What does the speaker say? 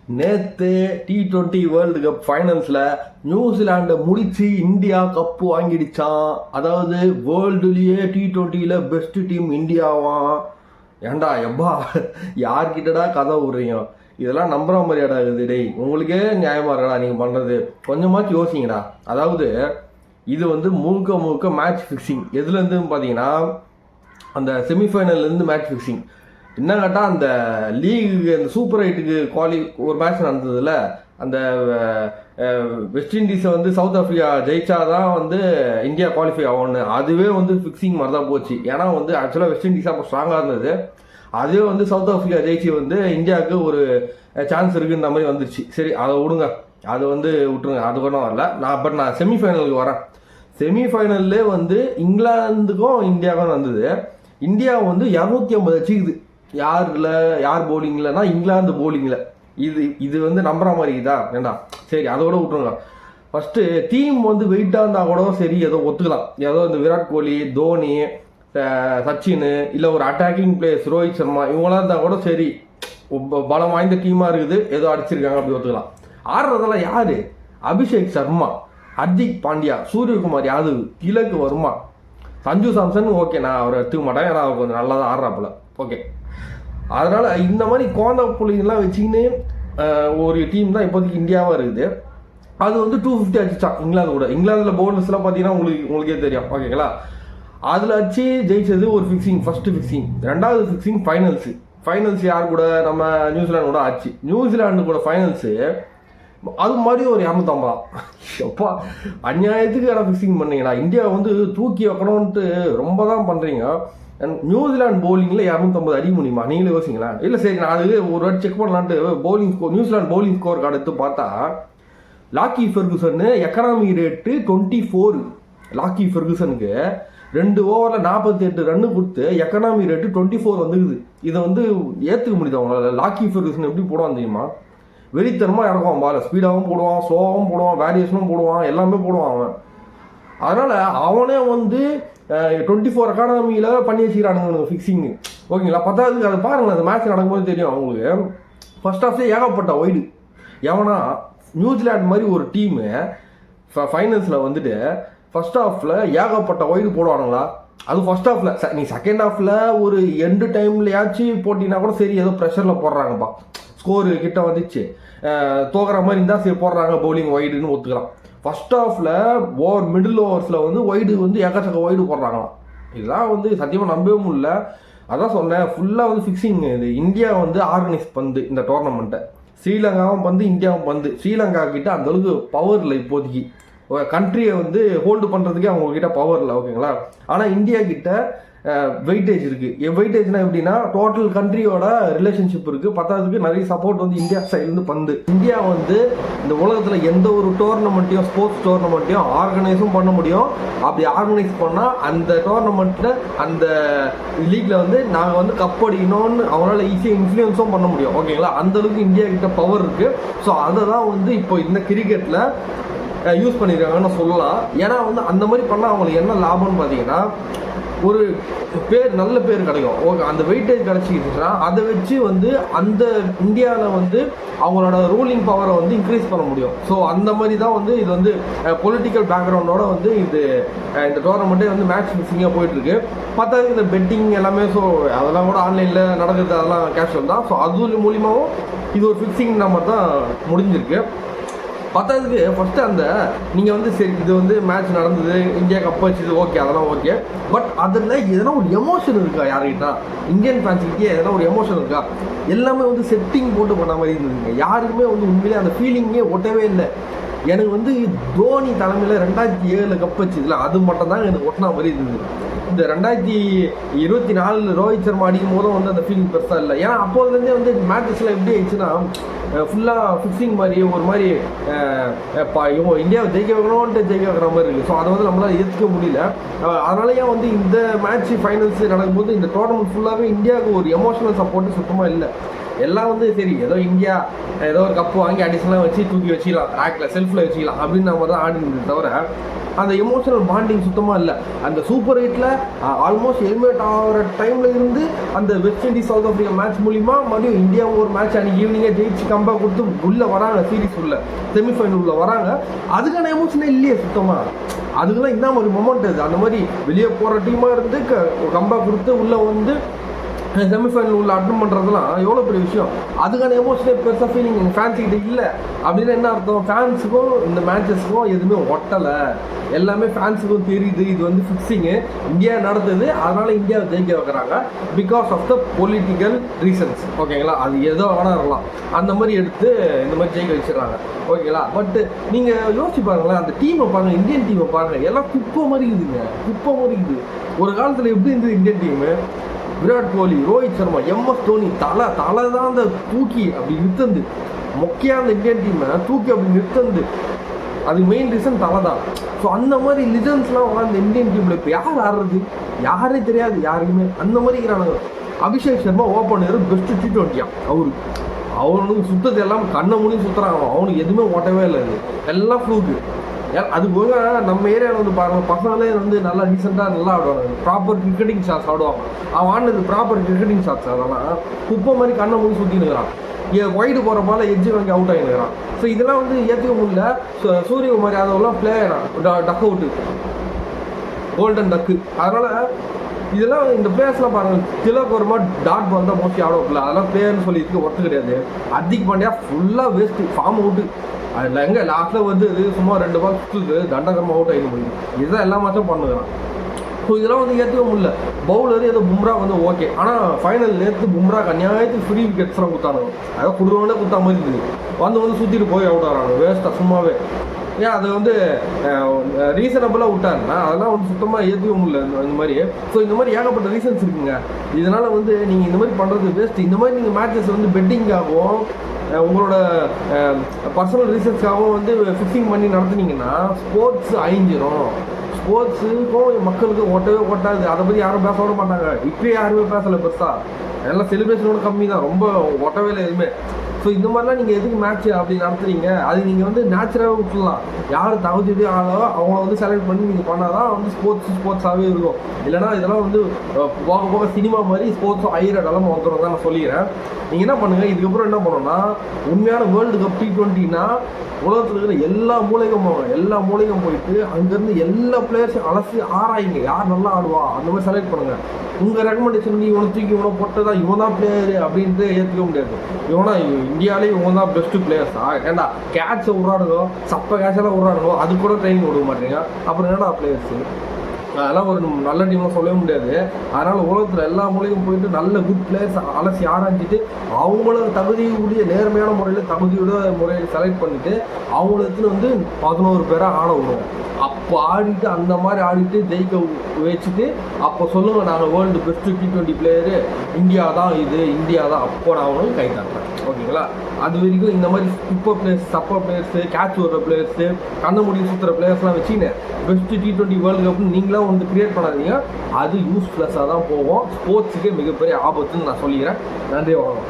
நேற்று T20 world cup ஃபைனல்ஸில் நியூசிலாண்டை முடித்து India cup வாங்கிடுச்சான். அதாவது வேர்ல்டுலேயே T20யில் பெஸ்ட்டு டீம் இந்தியாவான். ஏண்டா எப்பா யார்கிட்டடா கதை விடுறீங்க? இதெல்லாம் நம்புற மாதிரியாடா இருக்குது? டேய், உங்களுக்கே நியாயமாக இருக்கடா நீங்கள் பண்ணுறது? கொஞ்சமாச்சு யோசிங்கடா. அதாவது இது வந்து முழுக்க முழுக்க மேட்ச் ஃபிக்ஸிங். எதுலேருந்துன்னு பார்த்தீங்கன்னா அந்த செமிஃபைனல்லேருந்து மேட்ச் ஃபிக்ஸிங். என்ன கேட்டால் அந்த லீகு அந்த சூப்பர் 8க்கு ஒரு மேட்ச் நடந்ததில்ல, அந்த வெஸ்ட் இண்டீஸை வந்து சவுத் ஆஃப்ரிக்கா ஜெயிச்சாதான் வந்து இந்தியா குவாலிஃபை ஆகும்னு, அதுவே வந்து ஃபிக்ஸிங் மாதிரி தான் போச்சு. ஏன்னா வந்து ஆக்சுவலாக வெஸ்ட் இண்டீஸ் அப்போ ஸ்ட்ராங்காக இருந்தது, அதுவே வந்து சவுத் ஆஃப்ரிக்கா ஜெயிச்சு வந்து இந்தியாவுக்கு ஒரு சான்ஸ் இருக்குன்ற மாதிரி வந்துருச்சு. சரி, அதை விடுங்க, அது வந்து விட்டுருங்க, அது கூட வரல. நான் செமிஃபைனலுக்கு வரேன். செமிஃபைனல்லே வந்து இங்கிலாந்துக்கும் இந்தியாவுக்கும் வந்தது. இந்தியா வந்து 250 அடிச்சுக்குது. யார் போலிங்லனா இங்கிலாந்து போலிங்கில். இது வந்து நம்புற மாதிரி இதா வேண்டாம். சரி, அதை கூட விட்டுருங்க. ஃபஸ்ட்டு டீம் வந்து வெயிட்டாக இருந்தால் கூட சரி, ஏதோ ஒத்துக்கலாம். ஏதோ இந்த விராட் கோலி, தோனி, சச்சின், இல்லை ஒரு அட்டாக்கிங் பிளேயர்ஸ் ரோஹித் சர்மா, இவங்களாம் இருந்தால் கூட சரி, பலம் வாய்ந்த டீமாக இருக்குது, ஏதோ அடிச்சிருக்காங்க, அப்படி ஒத்துக்கலாம். ஆடுறதெல்லாம் யார்? அபிஷேக் சர்மா, ஹர்திக் பாண்டியா, சூரியகுமார் யாதவ், திலக் வர்மா, சஞ்சு சாம்சன். ஓகே, நான் அவரை எடுத்துக்க மாட்டேன், ஏன்னா அவர் கொஞ்சம் நல்லா தான் ஆடுறாப்புல. ஓகே, அதனால் இந்த மாதிரி குழந்தை பிள்ளைங்கள்லாம் வச்சுக்கின்னு ஒரு டீம் தான் இப்போதைக்கு இந்தியாவாக இருக்குது. அது வந்து 250 அடிச்சான் இங்கிலாந்து கூட. இங்கிலாந்தில் பவுலர்ஸ்லாம் பார்த்தீங்கன்னா உங்களுக்கே தெரியும். ஓகேங்களா? அதில் அடிச்சு ஜெயிச்சது ஒரு ஃபிக்ஸிங், ஃபஸ்ட்டு ஃபிக்ஸிங். ரெண்டாவது ஃபிக்ஸிங் ஃபைனல்ஸ் யார் கூட? நம்ம நியூசிலாந்து கூட ஆச்சு. நியூசிலாண்டு கூட ஃபைனல்ஸு அது மாதிரி ஒரு 250. எப்பா, அநியாயத்துக்கு யாராவது ஃபிக்ஸிங் பண்ணீங்களா? இந்தியா வந்து தூக்கி வைக்கணும்ன்ட்டு ரொம்ப தான் பண்ணுறீங்க. நியூசிலாந்து போலிங்கில் 250 அடிக்க முடியுமா? நீங்களே யோசிங்களா? இல்லை, சரி, நான் அது ஒரு வாட்டி செக் பண்ணலான்ட்டு நியூசிலாந்து போலிங் ஸ்கோர் கார்டு எடுத்து பார்த்தா, லாக்கி ஃபெர்குசன் எக்கனாமி ரேட்டு 24. லாக்கி ஃபெர்குசனுக்கு 2 ஓவரில் 48 ரன்னு கொடுத்து எக்கனாமி ரேட்டு 24 வந்துக்குது. இதை வந்து ஏற்றுக்க முடியுது அவங்களால? லாக்கி ஃபெர்குசன் எப்படி போடுவான் தெரியுமா? வெறித்தனமாக இறக்குவான் பால், ஸ்பீடாகவும் போடுவான், ஸ்லோவாகவும் போடுவான், வேரியேஷனும் போடுவான், எல்லாமே போடுவான் அவன். அதனால் அவனே வந்து 24 எக்கானமியில் பண்ணி வச்சுக்கிறானுங்க ஃபிக்ஸிங்கு. ஓகேங்களா? பத்தாவதுக்கு அதை பாருங்களேன், அந்த மேட்ச் நடக்கும்போது தெரியும் அவங்களுக்கு. ஃபர்ஸ்ட் ஹாஃப்லேயே ஏகப்பட்ட ஒய்டு. எவனா நியூசிலாந்து மாதிரி ஒரு டீமு ஃபைனல்ஸில் வந்துட்டு ஃபர்ஸ்ட் ஹாஃபில் ஏகப்பட்ட ஒய்டு போடுவானுங்களா? அது ஃபர்ஸ்ட் ஹாஃபில். நீ செகண்ட் ஹாஃபில் ஒரு எண்டு டைம்லையாச்சும் போட்டிங்கன்னா கூட சரி, ஏதோ ப்ரெஷரில் போடுறாங்கப்பா, ஸ்கோரு கிட்ட வந்துச்சு, தோக்குற மாதிரி இருந்தால் சரி போடுறாங்க பவுலிங் ஒய்டுன்னு ஒத்துக்கலாம். ஃபர்ஸ்ட் ஹாஃபில் மிடில் ஓவர்ஸில் வந்து ஒய்டு வந்து எக்கச்சக்க ஒய்டு போடுறாங்களாம். இதெல்லாம் வந்து சத்தியமாக நம்பவே முடியல. அதான் சொன்னேன், ஃபுல்லாக வந்து ஃபிக்ஸிங். இது இந்தியா வந்து ஆர்கனைஸ் பண்ணுது இந்த டோர்னமெண்ட்டை. ஸ்ரீலங்காவும் வந்து இந்தியாவும் வந்து ஸ்ரீலங்கா கிட்ட அந்தளவுக்கு பவர் இல்லை இப்போதைக்கு. கண்ட்ரியை வந்து ஹோல்டு பண்ணுறதுக்கே அவங்கக்கிட்ட பவர் இல்லை. ஓகேங்களா? ஆனால் இந்தியா கிட்ட வெயிட்டேஜ் இருக்குது. வெயிட்டேஜ்னா எப்படின்னா, டோட்டல் கண்ட்ரியோட ரிலேஷன்ஷிப் இருக்குது. பத்தாவதுக்கு நிறைய சப்போர்ட் வந்து இந்தியா சைட்லேருந்து பண்ணுது. இந்தியா வந்து இந்த உலகத்தில் எந்த ஒரு டோர்னமெண்ட்டையும், ஸ்போர்ட்ஸ் டோர்னமெண்ட்டையும் ஆர்கனைஸும் பண்ண முடியும். அப்படி ஆர்கனைஸ் பண்ணால் அந்த டோர்னமெண்ட்டில், அந்த லீக்கில் வந்து நாங்கள் வந்து கப் அடிக்கணும்னு அவங்களால ஈஸியாக இன்ஃப்ளூயன்ஸும் பண்ண முடியும். ஓகேங்களா? அந்தளவுக்கு இந்தியா கிட்ட பவர் இருக்குது. ஸோ அதை தான் வந்து இப்போ இந்த கிரிக்கெட்டில் யூஸ் பண்ணியிருக்காங்கன்னு சொல்லலாம். ஏன்னா வந்து அந்த மாதிரி பண்ணால் அவங்களுக்கு என்ன லாபம்னு பார்த்தீங்கன்னா, ஒரு நல்ல பேர் கிடைக்கும். ஓகே, அந்த வெயிட்டேஜ் கிடச்சிக்கிட்டுனா அதை வச்சு வந்து அந்த இந்தியாவில் வந்து அவங்களோட ரூலிங் பவரை வந்து இன்க்ரீஸ் பண்ண முடியும். ஸோ அந்த மாதிரி தான் வந்து இது வந்து பொலிட்டிக்கல் பேக்ரவுண்டோட வந்து இந்த டோர்னமெண்ட்டே வந்து மேட்ச் ஃபிக்ஸிங்காக போயிட்டுருக்கு. பார்த்தா இந்த பெட்டிங் எல்லாமே, ஸோ அதெல்லாம் கூட ஆன்லைனில் நடக்குது, அதெல்லாம் கேஷுவல் தான். ஸோ அது மூலியமாகவும் இது ஒரு ஃபிக்ஸிங் நம்பர் தான் முடிஞ்சிருக்கு. பத்தாவதுக்கு ஃபஸ்ட்டு அந்த நீங்கள் வந்து சரி, இது வந்து மேட்ச் நடந்தது, இந்தியா கப் வச்சுது, ஓகே, அதெல்லாம் ஓகே. பட் அதில் எதனா ஒரு எமோஷன் இருக்கா? யாருக்கிட்டா இந்தியன் ஃபேன்ஸுக்கிட்டே எதனா ஒரு எமோஷன் இருக்கா? எல்லாமே வந்து செட்டிங் போட்டு பண்ண மாதிரி இருந்ததுங்க. யாருக்குமே வந்து உண்மையிலே அந்த ஃபீலிங்கே ஒட்டவே இல்லை. எனக்கு வந்து தோனி தலைமையில் 2007 கப் வச்சுதுல, அது மட்டும் தான் எனக்கு ஒட்டினா மாதிரி இருந்தது. இந்த 2024 ரோஹித் சர்மா அடிக்கும் போதும் வந்து அந்த ஃபீலிங் பெருசாக இல்லை. ஏன்னா அப்போதுலேருந்தே வந்து மேட்சஸில் எப்படி ஆயிடுச்சுன்னா, ஃபுல்லாக ஃபிக்ஸிங் மாதிரி ஒரு மாதிரி இவங்க இந்தியாவை ஜெயிக்க வைக்கிற மாதிரி இருக்குது. ஸோ அதை வந்து நம்மளால் ஏற்றுக்க முடியல. அதனாலேயே வந்து இந்த மேட்ச் ஃபைனல்ஸ் நடக்கும்போது இந்த டோர்னமெண்ட் ஃபுல்லாகவே இந்தியாவுக்கு ஒரு எமோஷனல் சப்போர்ட்டு சுத்தமாக இல்லை. எல்லாம் வந்து சரி ஏதோ இந்தியா ஏதோ ஒரு கப்பு வாங்கி அடிஷனலாக வச்சு தூக்கி வச்சிக்கலாம், ரேக்கில் செல்ஃபில் வச்சிக்கலாம் அப்படின்னு நம்ம தான் ஆடினது தவிர அந்த எமோஷனல் பாண்டிங் சுத்தமாக இல்லை. அந்த சூப்பர் 8ல் ஆல்மோஸ்ட் எலிமினேட் ஆகிற டைமில் இருந்து அந்த west Indies south Africa match மூலிமா மறுபடியும் இந்தியா ஒரு மேட்ச் அன்றைக்கி ஈவினிங்கே ஜெயிச்சு கம்பேக் கொடுத்து உள்ளே வராங்க, சீரீஸ் உள்ள செமிஃபைனல் உள்ள வராங்க. அதுக்கான எமோஷனே இல்லையே சுத்தமாக. அதுக்கெல்லாம் இந்த மாதிரி மொமெண்ட் அது. அந்த மாதிரி வெளியே போகிற டீமாக இருந்து கம்பேக் கொடுத்து உள்ளே வந்து செமிஃபைனல் உள்ள அட்டன் பண்ணுறதுலாம் எவ்வளோ பெரிய விஷயம். அதுக்கான எமோஷனே பெருசாக ஃபீலிங் எங்கள் ஃபேன்ஸுக்கிட்ட இல்லை. அப்படின்னா என்ன அர்த்தம்? ஃபேன்ஸுக்கும் இந்த மேட்சஸ்க்கும் எதுவுமே ஒட்டலை. எல்லாமே ஃபேன்ஸுக்கும் தெரியுது இது வந்து ஃபிக்ஸிங்கு, இந்தியா நடத்துது, அதனால் இந்தியாவை ஜெயிக்க வைக்கிறாங்க because of the political reasons. ஓகேங்களா? அது ஏதோ வேணால் இருக்கலாம், அந்த மாதிரி எடுத்து இந்த மாதிரி ஜெயிக்க வச்சிடறாங்க. ஓகேங்களா? பட்டு நீங்கள் யோசிச்சு பாருங்களேன், அந்த டீமை பாருங்கள், இந்தியன் டீமை பாருங்கள், எல்லாம் குப்பை மாதிரி இருக்குதுங்க, குப்பை மாதிரி இருக்குது. ஒரு காலத்தில் எப்படி இருந்தது Indian team? Virat Kohli, Rohit Sharma, MS Dhoni, தலை தான் அந்த தூக்கி அப்படி நிறுத்தந்து மொக்கையாக அந்த இந்தியன் டீமை தூக்கி அப்படி நிறுத்தந்து. அது மெயின் ரீசன் தலை தான். ஸோ அந்த மாதிரி லிஜன்ஸ்லாம் அந்த இந்தியன் டீமில் இப்போ யார் ஆடுறது யாரே தெரியாது யாருக்குமே. அந்த மாதிரி இருக்கிறானுங்க. Abhishek Sharma opener best T20 அவனுக்கு சுத்தத்தை எல்லாம் கண்ணை மூடி சுற்றுறான். அவனுக்கு எதுவுமே ஓட்டவே இல்லை, எல்லாம் ஃப்ளூக்கு. அது போக நம்ம ஏரியாவில் வந்து பாருங்கள், பசங்களே வந்து நல்லா டீசெண்டாக நல்லா ஆடுவாங்க, ப்ராப்பர் கிரிக்கெட்டிங் ஷாட்ஸ் ஆடுவாங்க. அவன் ஆடுனது ப்ராப்பர் கிரிக்கெட்டிங் ஷாட்ஸ். அதெல்லாம் குப்பை மாதிரி கண்ணை மூடி சுற்றினுக்கிறான். ஒய்டு போகிற பால எட்ஜு வாங்கி அவுட் ஆகினுக்கிறான். ஸோ இதெல்லாம் வந்து ஏற்றுக்க முடியல. சூரியகுமார் யாதவ்லாம் பிளே ஆகிறான், டக் அவுட்டு, கோல்டன் டக்கு. அதனால் இதெல்லாம் இந்த பிளேயர்ஸ்லாம் பாருங்கள். திலக் வர்மா டாட் பால் தான் மோஸ்ட்லி ஆடவில்லை, அதெல்லாம் பிளேயர்னு சொல்லிட்டு ஒர்த்து கிடையாது. ஹர்திக் பாண்டியா ஃபுல்லாக வேஸ்ட்டு, ஃபார்ம் அவுட்டு. அதில் எங்கே லாஸ்ட்டில் வந்து இது சும்மா 2 பால் சுற்றுது, தண்டகரமாக அவுட் ஆகிட்டு போயிடுது. இதுதான் எல்லா மேட்சும் பண்ணுறான். ஸோ இதெல்லாம் வந்து ஏற்றுக்க முடியல. பவுலர் ஏதோ பும்ரா வந்து ஓகே, ஆனால் ஃபைனல் நேற்று பும்ரா அநியாயத்துக்கு ஃப்ரீ விக்கெட்ஸ்லாம் கொடுத்தானுங்க. அதாவது கொடுறவனே கொடுத்தா மாதிரி இருக்குது. வந்து சுற்றிட்டு போய் அவுட் ஆகிறாங்க வேஸ்ட்டாக சும்மாவே. ஏன் அதை வந்து ரீசனபிளாக விட்டாருன்னா அதெல்லாம் வந்து சுத்தமாக ஏற்றுக்க முடியல இந்த மாதிரி. ஸோ இந்த மாதிரி ஏகப்பட்ட ரீசன்ஸ் இருக்குங்க. இதனால் வந்து நீங்கள் இந்த மாதிரி பண்ணுறது வேஸ்ட்டு. இந்த மாதிரி நீங்கள் மேட்சஸ் வந்து பெட்டிங்காகவும் உங்களோட பர்சனல் ரீசன்ஸ்க்காகவும் வந்து ஃபிக்ஸிங் பண்ணி நடத்துனீங்கன்னா ஸ்போர்ட்ஸ் அழிஞ்சிரும். ஸ்போர்ட்ஸுக்கும் மக்களுக்கு ஓட்டவே ஓட்டாது. அதை பற்றி யாரும் பேச விட மாட்டாங்க. இப்போயே யாருமே பேசலை பெருசாக. எல்லாம் செலிப்ரேஷனோட கம்மி தான், ரொம்ப ஓட்டவே இல்லை எதுவுமே. ஸோ இந்த மாதிரிலாம் நீங்கள் எதுக்கு மேட்ச் அப்படி நடத்துறீங்க? அது நீங்கள் வந்து நேச்சுரலாக விட்டுலாம். யார் தகுதி ஆளோ அவங்கள வந்து செலக்ட் பண்ணி நீங்கள் பண்ணால் தான் வந்து ஸ்போர்ட்ஸாகவே இருக்கும். இல்லைனா இதெல்லாம் வந்து போக போக சினிமா மாதிரி ஸ்போர்ட்ஸும் ஐர நிலமை வந்துடும் தான் நான் சொல்லிக்கிறேன். நீங்கள் என்ன பண்ணுங்கள், இதுக்கப்புறம் என்ன பண்ணணும்னா உண்மையான வேர்ல்டு கப் T20னா உலகத்தில் இருக்கிற எல்லா மூலைக்கும் போயிட்டு அங்கேருந்து எல்லா பிளேயர்ஸையும் அலசி ஆராயிங்க. யார் நல்லா ஆடுவா அந்த மாதிரி செலக்ட் பண்ணுங்கள். உங்கள் ரெக்கமெண்டேஷன் இவனை தூக்கி இவனை போட்டதா இவன் தான் பிளேயரு அப்படின்ட்டு ஏற்றுக்க முடியாது. இவனா இந்தியாவிலே இவன் தான் பெஸ்ட்டு பிளேயர்ஸா? ஏன்டா கேட்சை விட்றானுங்கோ, சப்பை கேட்செல்லாம் விட்றானுங்கோ, அது கூட ட்ரைனிங் விட மாட்டேங்க. அப்புறம் என்னடா பிளேயர்ஸு? அதெல்லாம் ஒரு நல்ல டீமாக சொல்லவே முடியாது. அதனால் உலகத்தில் எல்லா மூலையும் போயிட்டு நல்ல குட் பிளேயர்ஸ் அலசி ஆராய்ச்சிட்டு அவங்கள தகுதியுடைய நேர்மையான முறையில் செலக்ட் பண்ணிவிட்டு அவங்களுக்கு வந்து 11 பேராக ஆட விடுவோம். அப்போ ஆடிட்டு அந்த மாதிரி ஆடிட்டு ஜெயிக்க வச்சுட்டு அப்போ சொல்லுங்கள் நாங்கள் world best T20 player India தான், இந்தியா தான். அப்போ நான் அவனுக்கு கை தரேன். ஓகேங்களா? அது வரைக்கும் இந்த மாதிரி super players, supper players, catch விடுற பிளேயர்ஸு, கண்ண முடி சுற்றுற பிளேயர்ஸ்லாம் வச்சுன்னு பெஸ்ட்டு T20 வேர்ல்டு கப்னு நீங்களாம் வந்து கிரியேட் பண்ணாதீங்க. அது யூஸ்ஃபுல்லஸாக தான் போவோம். ஸ்போர்ட்ஸுக்கே மிகப்பெரிய ஆபத்துன்னு நான் சொல்லிக்கிறேன். நன்றி, வணக்கம்.